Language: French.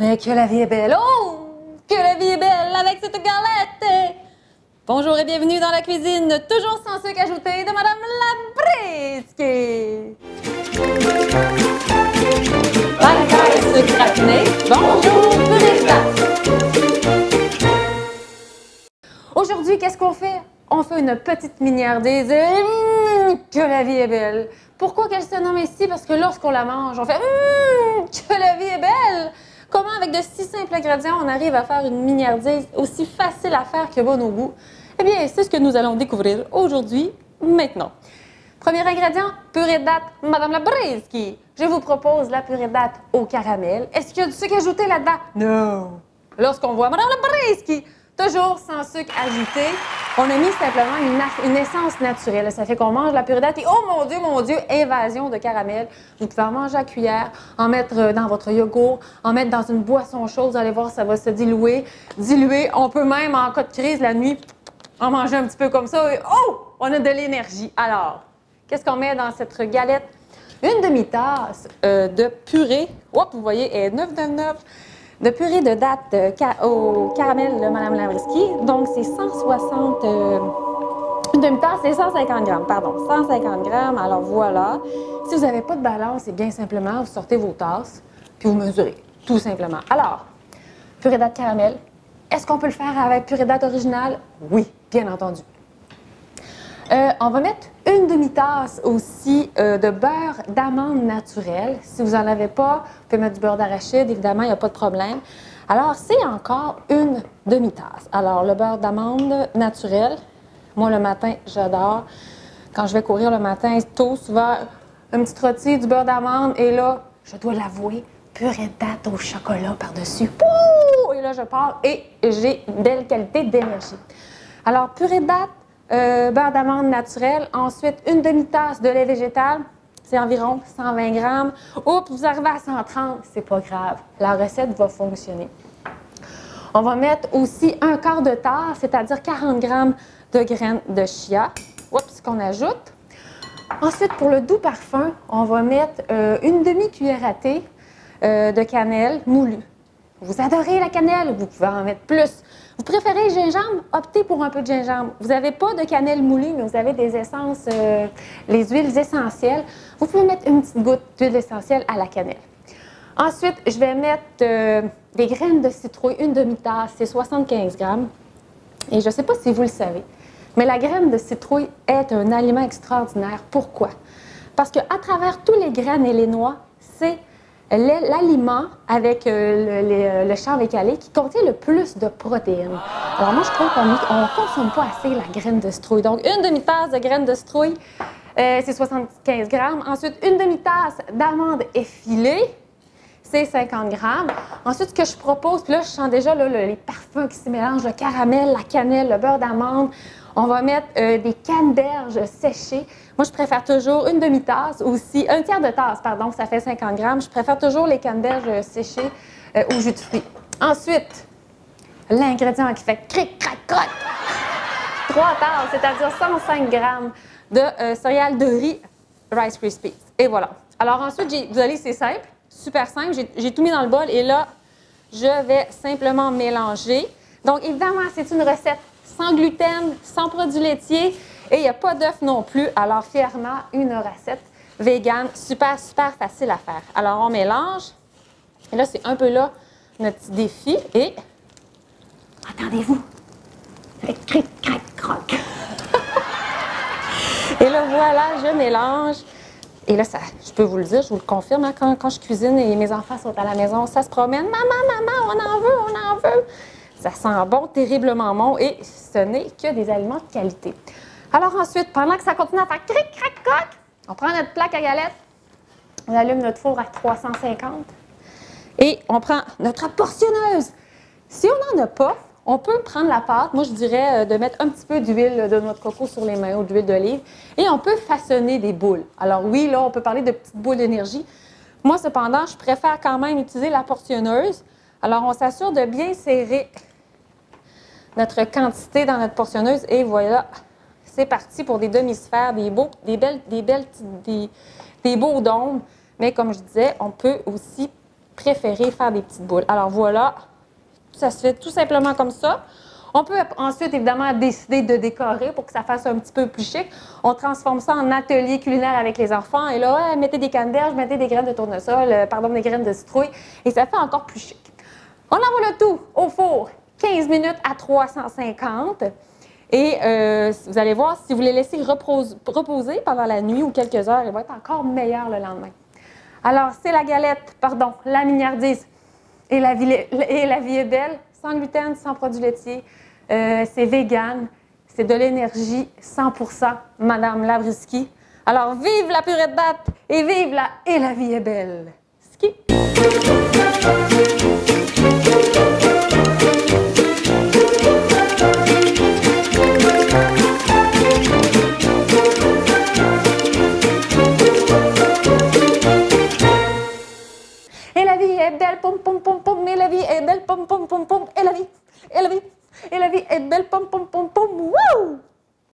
Mais que la vie est belle! Oh! Que la vie est belle avec cette galette! Bonjour et bienvenue dans la cuisine, toujours sans sucre ajouté, de Madame Labrisky! Pas la caisse sucre raffiné. Bonjour, Brista! Aujourd'hui, qu'est-ce qu'on fait? On fait une petite miniardise. Que la vie est belle! Pourquoi qu'elle se nomme ici? Parce que lorsqu'on la mange, on fait que la vie est belle! Comment, avec de si simples ingrédients, on arrive à faire une mignardise aussi facile à faire que bon au goût? Eh bien, c'est ce que nous allons découvrir aujourd'hui, maintenant. Premier ingrédient, purée de dattes Madame Labrisky. Je vous propose la purée de dattes au caramel. Est-ce qu'il y a du sucre ajouté là-dedans? Non! Lorsqu'on voit Madame Labrisky, toujours sans sucre ajouté, on a mis simplement une essence naturelle. Ça fait qu'on mange la purée de dattes et oh mon Dieu, invasion de caramel. Vous pouvez en manger à cuillère, en mettre dans votre yogourt, en mettre dans une boisson chaude. Vous allez voir, ça va se diluer. On peut même, en cas de crise, la nuit, en manger un petit peu comme ça. Et oh! On a de l'énergie. Alors, qu'est-ce qu'on met dans cette galette? Une demi-tasse de purée. Hop, vous voyez, elle est 9,99. De purée de dattes au caramel de Madame Labrisky. Donc, c'est 160... une demi-tasse, c'est 150 grammes, pardon. 150 grammes, alors voilà. Si vous n'avez pas de balance, c'est bien simplement, vous sortez vos tasses, puis vous mesurez, tout simplement. Alors, purée de dattes caramel. Est-ce qu'on peut le faire avec purée de dattes originale? Oui, bien entendu. On va mettre une demi-tasse aussi de beurre d'amande naturel. Si vous n'en avez pas, vous pouvez mettre du beurre d'arachide, évidemment, il n'y a pas de problème. Alors, c'est encore une demi-tasse. Alors, le beurre d'amande naturel, moi, le matin, j'adore. Quand je vais courir le matin, tôt, souvent, un petit rôti, du beurre d'amande, et là, je dois l'avouer, purée de dattes au chocolat par-dessus. Et là, je pars et j'ai une belle qualité d'énergie. Alors, purée de dattes, beurre d'amande naturel. Ensuite, une demi-tasse de lait végétal. C'est environ 120 grammes. Oups, vous arrivez à 130, c'est pas grave. La recette va fonctionner. On va mettre aussi un quart de tasse, c'est-à-dire 40 grammes de graines de chia. Oups, qu'on ajoute. Ensuite, pour le doux parfum, on va mettre une demi-cuillère à thé de cannelle moulue. Vous adorez la cannelle, vous pouvez en mettre plus. Vous préférez le gingembre? Optez pour un peu de gingembre. Vous n'avez pas de cannelle moulue, mais vous avez des essences, les huiles essentielles. Vous pouvez mettre une petite goutte d'huile essentielle à la cannelle. Ensuite, je vais mettre des graines de citrouille, une demi-tasse, c'est 75 grammes. Et je ne sais pas si vous le savez, mais la graine de citrouille est un aliment extraordinaire. Pourquoi? Parce qu'à travers tous les graines et les noix, c'est l'aliment avec le chanvre écalé qui contient le plus de protéines. Alors moi, je trouve qu'on ne consomme pas assez la graine de citrouille. Donc, une demi-tasse de graines de citrouille, c'est 75 grammes. Ensuite, une demi-tasse d'amandes effilées, c'est 50 grammes. Ensuite, ce que je propose, puis là, je sens déjà là, les parfums qui se mélangent, le caramel, la cannelle, le beurre d'amande. On va mettre des canneberges séchées. Moi, je préfère toujours une demi-tasse aussi, un tiers de tasse, pardon, ça fait 50 grammes. Je préfère toujours les canneberges séchées au jus de fruits. Ensuite, l'ingrédient qui fait cric, crac, croc. 3 tasses, c'est-à-dire 105 grammes de céréales de riz Rice Krispies. Et voilà. Alors ensuite, vous allez, c'est simple, super simple. J'ai tout mis dans le bol et là, je vais simplement mélanger. Donc, évidemment, c'est une recette sans gluten, sans produits laitiers et il n'y a pas d'œuf non plus. Alors, fièrement, une recette végane, super, super facile à faire. Alors, on mélange. Et là, c'est un peu là notre petit défi. Et, attendez-vous, le cric, crac, croc. Et là, voilà, je mélange. Et là, ça, je peux vous le dire, je vous le confirme, hein, quand je cuisine et mes enfants sont à la maison, ça se promène. Maman, on en veut, on en veut. Ça sent bon, terriblement bon, et ce n'est que des aliments de qualité. Alors ensuite, pendant que ça continue à faire cric, crac, croc, on prend notre plaque à galettes, on allume notre four à 350 et on prend notre portionneuse. Si on n'en a pas, on peut prendre la pâte. Moi, je dirais de mettre un petit peu d'huile de noix de coco sur les mains ou d'huile d'olive et on peut façonner des boules. Alors oui, là, on peut parler de petites boules d'énergie. Moi, cependant, je préfère quand même utiliser la portionneuse. Alors, on s'assure de bien serrer notre quantité dans notre portionneuse et voilà, c'est parti pour des demi-sphères, des beaux dômes. Mais comme je disais, on peut aussi préféré faire des petites boules. Alors voilà, ça se fait tout simplement comme ça. On peut ensuite, évidemment, décider de décorer pour que ça fasse un petit peu plus chic. On transforme ça en atelier culinaire avec les enfants. Et là, ouais, mettez des canneberges, mettez des graines de tournesol, des graines de citrouille. Et ça fait encore plus chic. On envoie le tout au four 15 minutes à 350. Et vous allez voir, si vous les laissez reposer pendant la nuit ou quelques heures, ils vont être encore meilleurs le lendemain. Alors, c'est la mignardise et la vie est belle, sans gluten, sans produits laitiers. C'est vegan, c'est de l'énergie 100%, Madame Labriski. Alors, vive la purée de date et vive la vie est belle. Ski! Et la vie est belle, pom pom pom pom, et la vie est belle, pom pom pom pom, et la vie est belle, pom pom pom pom, wouh!